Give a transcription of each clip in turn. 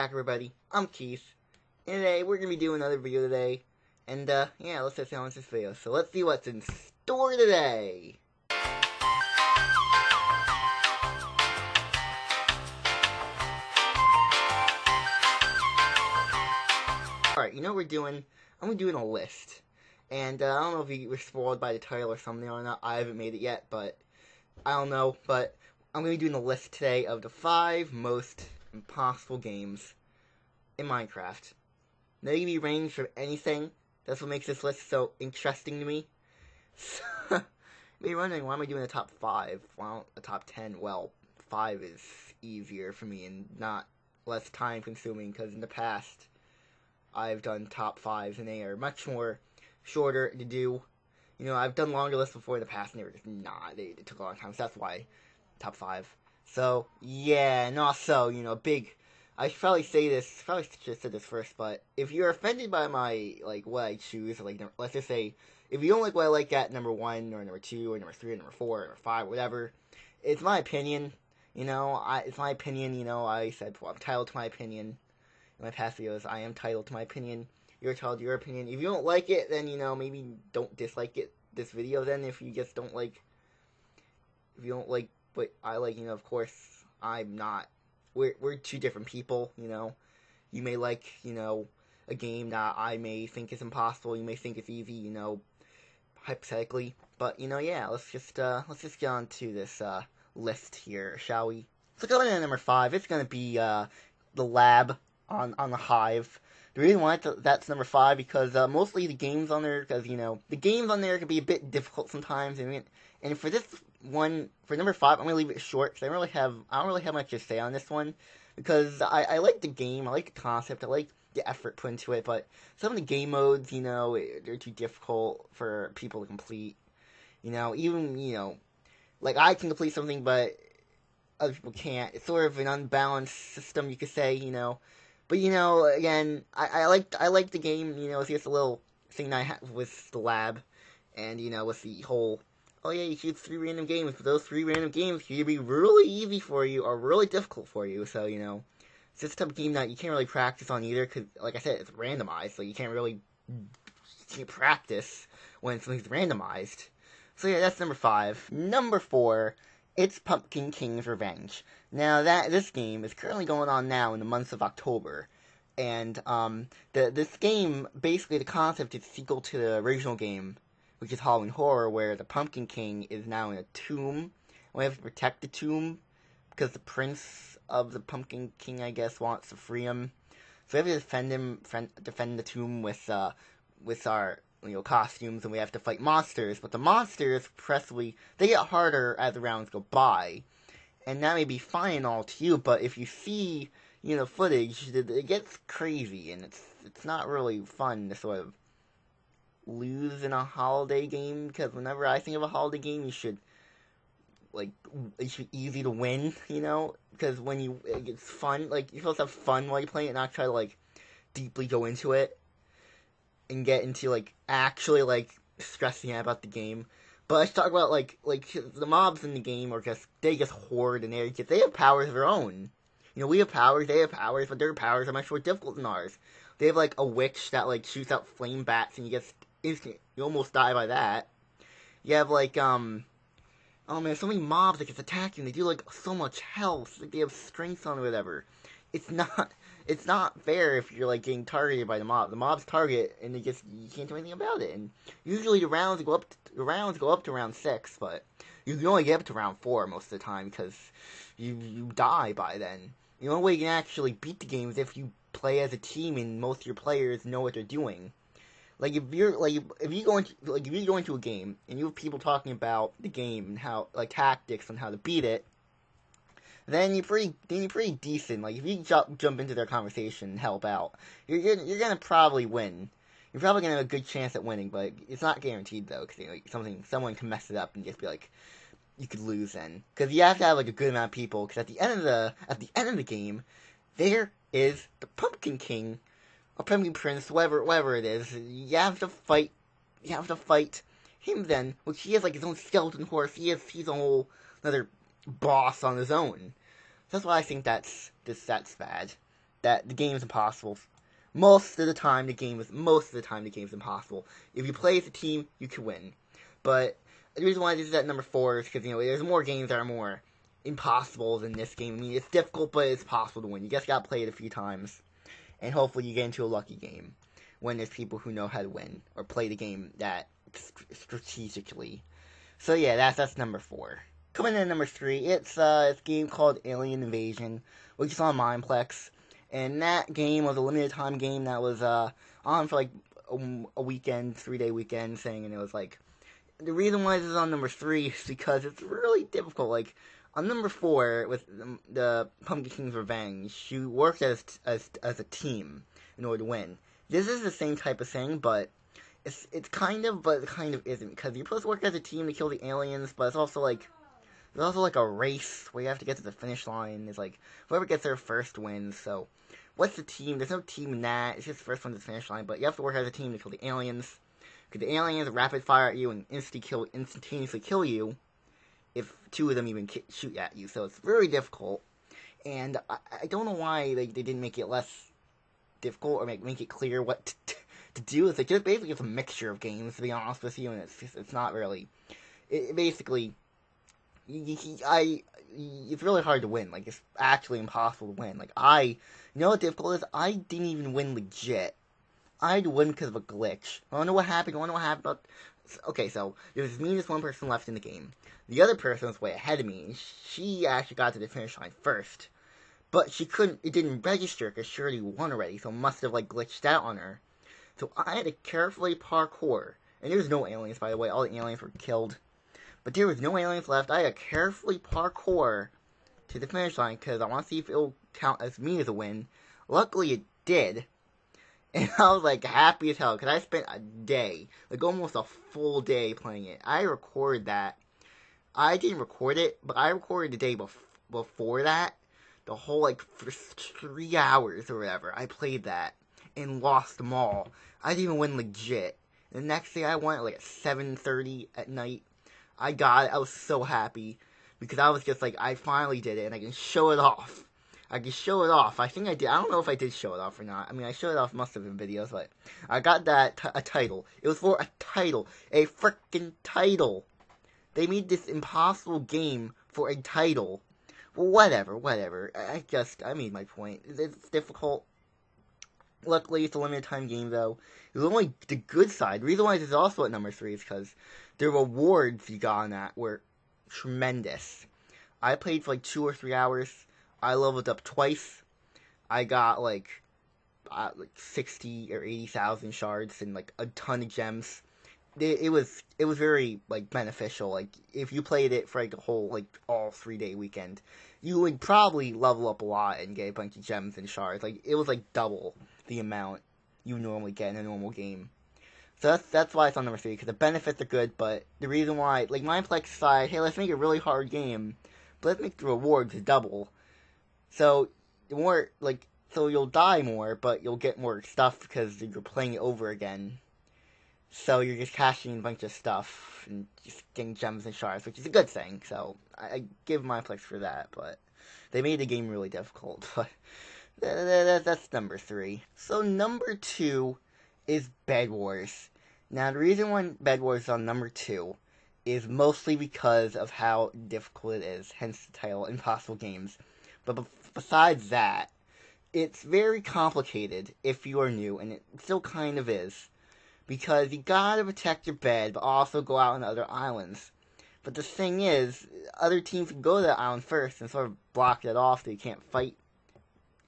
back, everybody. I'm Keith, and today we're gonna be doing another video today. And yeah, let's just get on with this video. So let's see what's in store today. Alright, you know what we're doing? I'm doing a list. And I don't know if you were spoiled by the title or something or not. I haven't made it yet, but I don't know. But I'm gonna be doing a list today of the 5 most impossible games in Minecraft. They can be ranged from anything. That's what makes this list so interesting to me. So, you may be wondering, why am I doing a top 5? Well, a top 10. Well, 5 is easier for me and not less time consuming, because in the past I've done top 5s and they are much more shorter to do. You know, I've done longer lists before in the past and they were just not. They took a long time, so that's why top 5. So, yeah, and also, you know, I should probably say this, probably should have said this first, but if you're offended by my, like, what I choose, like, let's just say, if you don't like what I like at number 1, or number 2, or number 3, or number 4, or 5, whatever, it's my opinion, you know, it's my opinion, you know, I said, well, I'm entitled to my opinion. In my past videos, I am entitled to my opinion. You're entitled to your opinion. If you don't like it, then, you know, maybe don't dislike it, this video, then, if you just don't like, if you don't like what I like, you know, of course, I'm not. We're two different people, you know. You may like, you know, a game that I may think is impossible. You may think it's easy, you know, hypothetically. But, you know, yeah, let's just get on to this list here, shall we? So going in at number 5, it's gonna be the lab on the Hive. The reason why that's number 5 because mostly the games on there, because, you know, the games on there can be a bit difficult sometimes. And for this one, for number 5, I'm gonna leave it short because I don't really have much to say on this one, because I like the game, I like the concept, I like the effort put into it, but some of the game modes, you know, they're too difficult for people to complete. You know, even, you know, like I can complete something, but other people can't. It's sort of an unbalanced system, you could say, you know. But, you know, again, I like the game, you know. It's just a little thing that I have with the lab, and, you know, with the whole, oh yeah, you choose 3 random games, but those 3 random games can be really easy for you or really difficult for you. So, you know, it's just a type of game that you can't really practice on either, because, like I said, it's randomized, so you can't practice when something's randomized. So yeah, that's number 5. Number 4, it's Pumpkin King's Revenge. Now, this game is currently going on now in the month of October, and this game, basically the concept is sequel to the original game, which is Halloween Horror, where the Pumpkin King is now in a tomb, and we have to protect the tomb, because the prince of the Pumpkin King, I guess, wants to free him. So we have to defend the tomb with our, you know, costumes, and we have to fight monsters, but the monsters, progressively, they get harder as the rounds go by, and that may be fine and all to you, but if you see, you know, footage, it gets crazy, and it's not really fun to sort of lose in a holiday game, because whenever I think of a holiday game, it should be easy to win, you know, because when it's fun, like, you're supposed to have fun while you play it, and not try to, like, deeply go into it, and get into, like, actually, like, stressing out about the game. But let's talk about, like, the mobs in the game are they just hoard, and they have powers of their own. You know, we have powers, they have powers, but their powers are much more difficult than ours. They have, like, a witch that, like, shoots out flame bats, and you almost die by that. You have, like, oh man, so many mobs that just attack you, and they do, like, so much health, like, they have strength on or whatever. It's not fair if you're, like, getting targeted by the mob. The mob's target, and you can't do anything about it. And usually the rounds go up to round 6, but you can only get up to round 4 most of the time, because you die by then. The only way you can actually beat the game is if you play as a team and most of your players know what they're doing. Like, if you go into a game and you have people talking about the game and how, like, tactics and how to beat it, then you're pretty decent. Like, if you jump into their conversation and help out, you're gonna probably win. You're probably gonna have a good chance at winning, but it's not guaranteed though, because, you know, someone can mess it up and just be like, you could lose then, because you have to have, like, a good amount of people. Because at the end of the game, there is the Pumpkin King, or Pumpkin Prince, whatever it is. You have to fight him then, which he has, like, his own skeleton horse. He's a whole another boss on his own. That's why I think that's bad. that the game is impossible. Most of the time, the game is impossible. If you play as a team, you can win. But the reason why this is at number 4 is because, there's more games that are more impossible than this game. I mean, it's difficult, but it's possible to win. You just gotta play it a few times, and hopefully you get into a lucky game when there's people who know how to win or play the game that strategically. So yeah, that's number 4. Coming in at number 3, it's a game called Alien Invasion, which is on Mineplex. And that game was a limited time game that was on for like a weekend, 3-day weekend thing, and it was like, the reason why this is on number 3 is because it's really difficult. Like, on number 4, with the Pumpkin King's Revenge, you work as a team in order to win. This is the same type of thing, but it's kind of, but it kind of isn't, because you're supposed to work as a team to kill the aliens, but it's also like, there's also like a race where you have to get to the finish line. It's like, whoever gets there first wins. So, what's the team? There's no team in that. It's just the first one to the finish line. But you have to work as a team to kill the aliens. Because the aliens rapid fire at you and instantaneously kill you if 2 of them even shoot at you. So it's very difficult. And I don't know why they didn't make it less difficult or make it clear what to do. It's like, just basically it's a mixture of games, to be honest with you. And it's not really. It basically. It's really hard to win. Like, it's actually impossible to win. Like, you know what difficult is? I didn't even win legit. I had to win because of a glitch. I don't know what happened. Okay, so there's me and this one person left in the game. The other person was way ahead of me, and she actually got to the finish line first. But it didn't register because she already won already, so it must have, like, glitched out on her. So I had to carefully parkour. And there was no aliens, by the way. All the aliens were killed. But there was no aliens left. I had to carefully parkour to the finish line because I want to see if it'll count as me as a win. Luckily, it did. And I was like happy as hell because I spent a day, like almost a full day playing it. I recorded that. I didn't record it, but I recorded the day before that. The whole, like, for 3 hours or whatever. I played that and lost them all. I didn't even win legit. The next day I went like at 7:30 at night. I got it. I was so happy because I was just like, I finally did it and I can show it off. I think I did. I don't know if I did show it off or not. I mean, I showed it off most of the videos, but I got that a title. It was for a title. A freaking title. They made this impossible game for a title. Well, whatever. I made my point. It's difficult. Luckily, it's a limited time game, though. It was only the good side. The reason why this is also at number 3 is because the rewards you got on that were tremendous. I played for like 2 or 3 hours. I leveled up twice. I got like 60 or 80,000 shards and like a ton of gems. It was very like beneficial. Like if you played it for like a whole like all 3-day weekend, you would probably level up a lot and get a bunch of gems and shards. Like it was like double the amount you normally get in a normal game. So that's why it's on number 3, because the benefits are good, but the reason why, like, Mineplex decided, hey, let's make a really hard game, but let's make the rewards double. So, so you'll die more, but you'll get more stuff because you're playing it over again. So you're just cashing a bunch of stuff and just getting gems and shards, which is a good thing. So I give Mineplex for that, but they made the game really difficult. But that's number 3. So number 2 is Bedwars. Now the reason why Bedwars is on number 2 is mostly because of how difficult it is, hence the title, Impossible Games. But besides that, it's very complicated if you are new, and it still kind of is. Because you gotta protect your bed, but also go out on other islands. But the thing is, other teams can go to that island first and sort of block that off so you can't fight.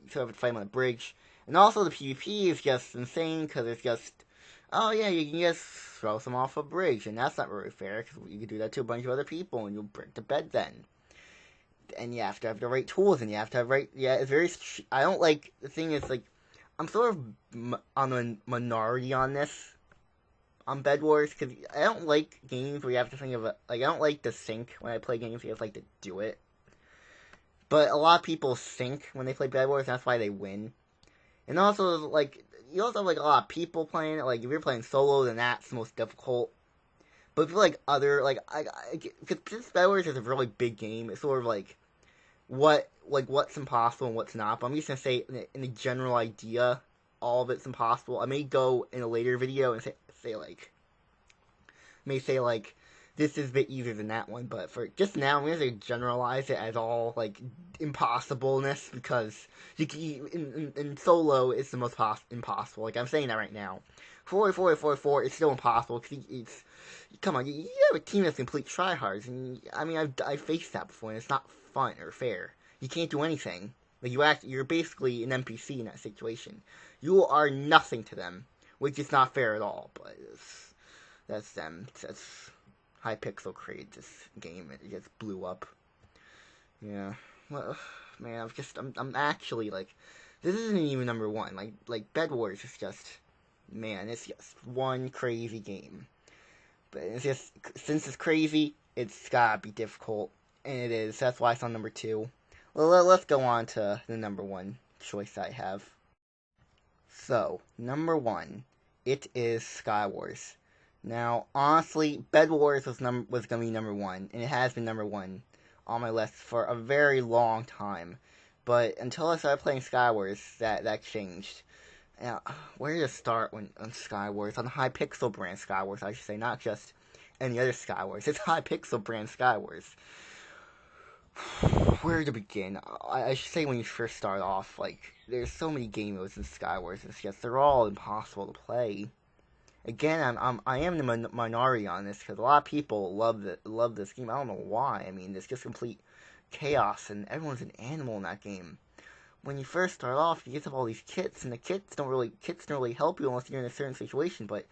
You sort of have to fight them on a bridge. And also the PvP is just insane, because it's just, oh yeah, you can just throw some off a bridge, and that's not very fair, because you can do that to a bunch of other people, and you'll break the bed then. And you have to have the right tools, and you have to have it's very, I don't like, the thing is, like, I'm sort of on the minority on this, on Bed Wars, because I don't like games where you have to think of it, like, I don't like to sync when I play games, you have like to do it. But a lot of people sync when they play Bed Wars, and that's why they win. And also, like, you also have, like, a lot of people playing it. Like, if you're playing solo, then that's the most difficult. But if you're, like, other, like, because this Skywars is a really big game. It's sort of, like, what's impossible and what's not. But I'm just gonna say in a general idea, all of it's impossible. I may go in a later video and say like this is a bit easier than that one, but for just now, I'm gonna generalize it as all like impossibleness because in solo it's the most impossible. Like I'm saying that right now. 4 it's still impossible because it's come on, you have a team that's complete tryhards, and I mean I've faced that before, and it's not fun or fair. You can't do anything. Like you're basically an NPC in that situation. You are nothing to them, which is not fair at all. But that's them. That's Hypixel created this game. It just blew up. Yeah. Well, man, I'm actually like, this isn't even number one. Like bedwars is just, man, it's just one crazy game. But it's just, since it's crazy, it's gotta be difficult, and it is. That's why it's on number 2. Well, let's go on to the number 1 choice I have. So, number 1, it is Skywars. Now, honestly, bedwars was going to be number 1, and it has been number 1 on my list for a very long time. But until I started playing Skywars, that changed. Now, where to start on Skywars? On the Hypixel brand Skywars, I should say, not just any other Skywars. It's Hypixel brand Skywars. Where to begin? I should say when you first start off, like, there's so many game modes in Skywars, it's just, they're all impossible to play. Again, I am the minority on this, because a lot of people love this game. I don't know why. I mean, it's just complete chaos, and everyone's an animal in that game. When you first start off, you get have all these kits, and the kits don't really help you unless you're in a certain situation, but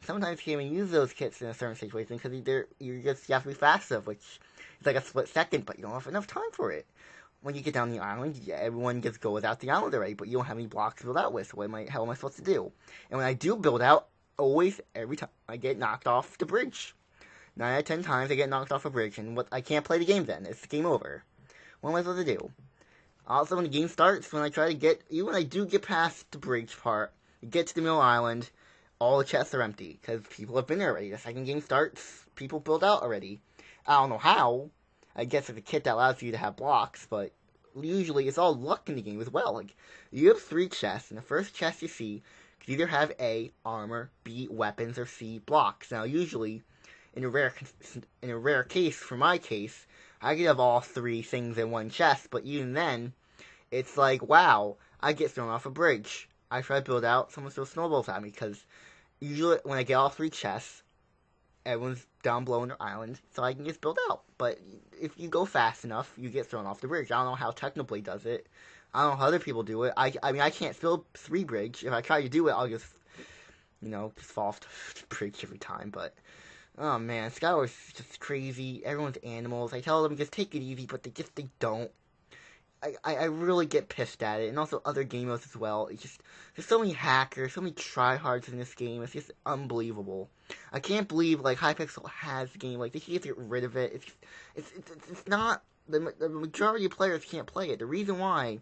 sometimes you can't even use those kits in a certain situation, because you have to be fast enough, which is like a split second, but you don't have enough time for it. When you get down the island, everyone gets go without the island already, but you don't have any blocks to build out with, so how am I supposed to do? And when I do build out, every time I get knocked off the bridge. 9 out of 10 times I get knocked off a bridge, and I can't play the game then. It's game over. What am I supposed to do? Also, when the game starts, when I do get past the bridge part, get to the middle island, all the chests are empty, because people have been there already. The second game starts, people build out already. I don't know how. I guess it's a kit that allows you to have blocks, but usually it's all luck in the game as well. Like, you have 3 chests, and the first chest you see could either have A, armor, B, weapons, or C, blocks. Now, usually, in a rare case, for my case, I could have all 3 things in one chest, but even then, it's like, wow, I get thrown off a bridge. I try to build out, someone throws snowballs at me, because usually when I get all 3 chests, everyone's down below in their island, so I can just build out. But if you go fast enough, you get thrown off the bridge. I don't know how Technoblade does it. I don't know how other people do it. I mean, I can't build 3 bridge. If I try to do it, I'll just fall off the bridge every time. But, oh man, Skywars is just crazy. Everyone's animals. I tell them, just take it easy, but they don't. I really get pissed at it, and also other game modes as well. It's just, there's so many hackers, so many tryhards in this game. It's just unbelievable. I can't believe, like, Hypixel has the game. Like, they should just get rid of it. It's not, the majority of players can't play it. The reason why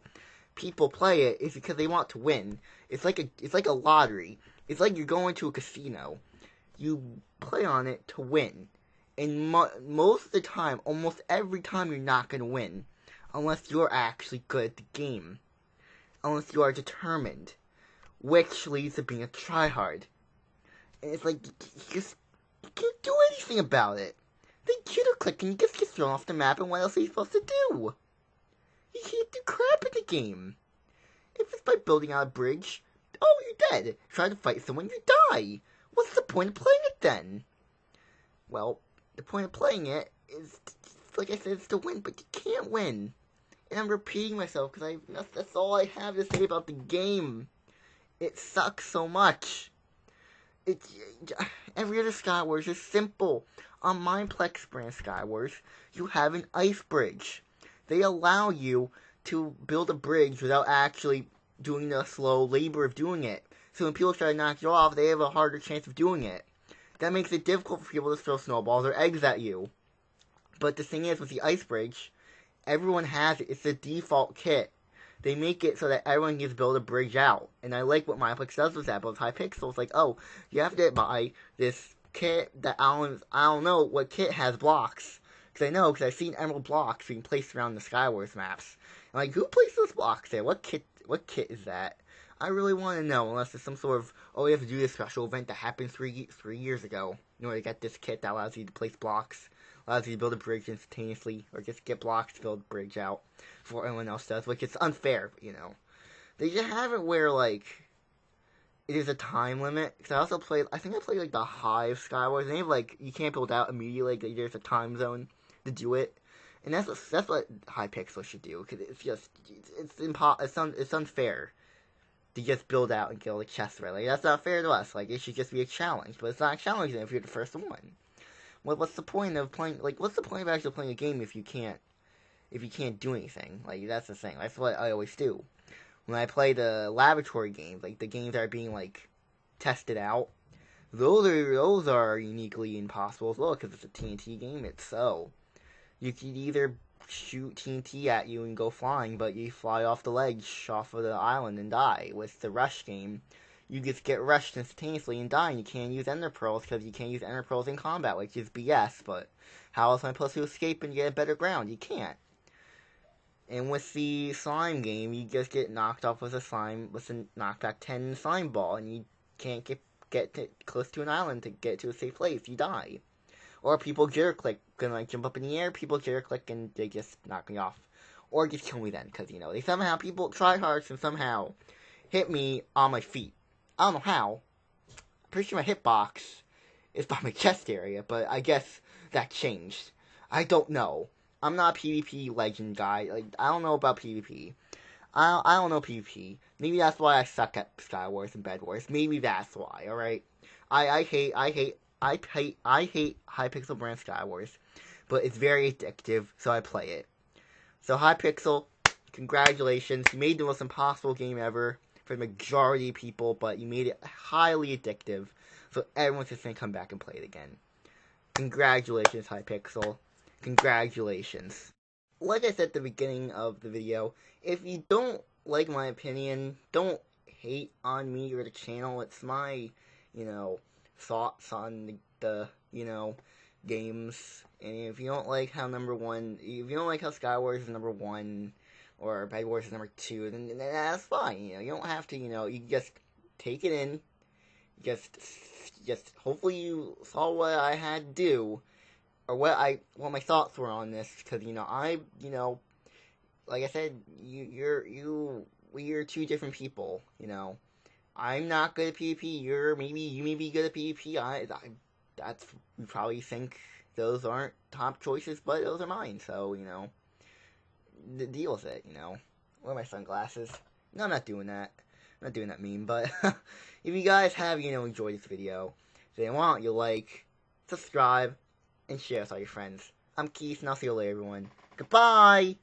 people play it is because they want to win. It's like a lottery. It's like you're going to a casino. You play on it to win. And most of the time, almost every time, you're not going to win. Unless you're actually good at the game. Unless you are determined. Which leads to being a tryhard. And it's like, you can't do anything about it. They click and you just get thrown off the map, and what else are you supposed to do? You can't do crap in the game. If it's by building out a bridge, oh, you're dead. Try to fight someone, you die. What's the point of playing it then? Well, the point of playing it is, like I said, it's to win, but you can't win. And I'm repeating myself, because that's all I have to say about the game. It sucks so much. Every other Skywars is simple. On Mineplex brand Skywars, you have an ice bridge. They allow you to build a bridge without actually doing the slow labor of doing it. So when people try to knock you off, they have a harder chance of doing it. That makes it difficult for people to throw snowballs or eggs at you. But the thing is, with the ice bridge, everyone has it. It's the default kit. They make it so that everyone can build a bridge out. And I like what Mineplex does with that, but with Hypixel, it's like, oh, you have to buy this kit that I don't know what kit has blocks. Because I know, because I've seen emerald blocks being placed around the Skywars maps. I'm like, who placed those blocks there? What kit is that? I really want to know, unless it's some sort of, oh, we have to do this special event that happened three years ago in order to get this kit that allows you to place blocks, allows you to build a bridge instantaneously, or just get blocks to build a bridge out before anyone else does, which is unfair, you know. They just have it where, like, it is a time limit, because I think I played, like, the Hive Skywars, and they have, like, you can't build out immediately, like, there's a time zone to do it, and that's what Hypixel should do, because it's just, it's unfair to just build out and kill the chest, right? Like, that's not fair to us, like, it should just be a challenge, but it's not a challenge if you're the first one. What's the point of playing, like, what's the point of actually playing a game if you can't do anything? Like, that's the thing, that's what I always do. When I play the laboratory games, like the games that are being like tested out, those are uniquely impossible as well because it's a TNT game. It's so you could either shoot TNT at you and go flying, but you fly off the ledge off of the island and die. With the rush game, you just get rushed instantaneously and die, and you can't use ender pearls because you can't use ender pearls in combat, which is BS. But how else am I supposed to escape and get a better ground? You can't. And with the slime game, you just get knocked off with a knockback 10 slime ball, and you can't get close to an island to get to a safe place. You die. Or people jitter click, gonna like jump up in the air, people jitter click, and they just knock me off. Or just kill me then, because, you know, people try hard and somehow hit me on my feet. I don't know how. I'm pretty sure my hitbox is by my chest area, but I guess that changed. I don't know. I'm not a PvP legend guy. Like, I don't know about PvP. I don't know PvP. Maybe that's why I suck at Skywars and bedwars. Maybe that's why. All right. I hate Hypixel brand Skywars, but it's very addictive, so I play it. So Hypixel, congratulations! You made the most impossible game ever for the majority of people, but you made it highly addictive, so everyone's just gonna come back and play it again. Congratulations, Hypixel. Congratulations. Like I said at the beginning of the video, if you don't like my opinion, don't hate on me or the channel. It's my, you know, thoughts on the games. And if you don't like how if you don't like how Skywars is number 1 or bedwars is number 2, then that's fine. You know, you don't have to, you just take it in. Just hopefully you saw what I had to do. Or what my thoughts were on this, because, like I said, we're two different people, I'm not good at PvP, you may be good at PvP, we probably think those aren't top choices, but those are mine, so, deal with it, Wear my sunglasses. No, I'm not doing that. I'm not doing that meme, but if you guys have, enjoyed this video, then why don't you like, subscribe, and share with all your friends. I'm Keith, and I'll see you later, everyone. Goodbye!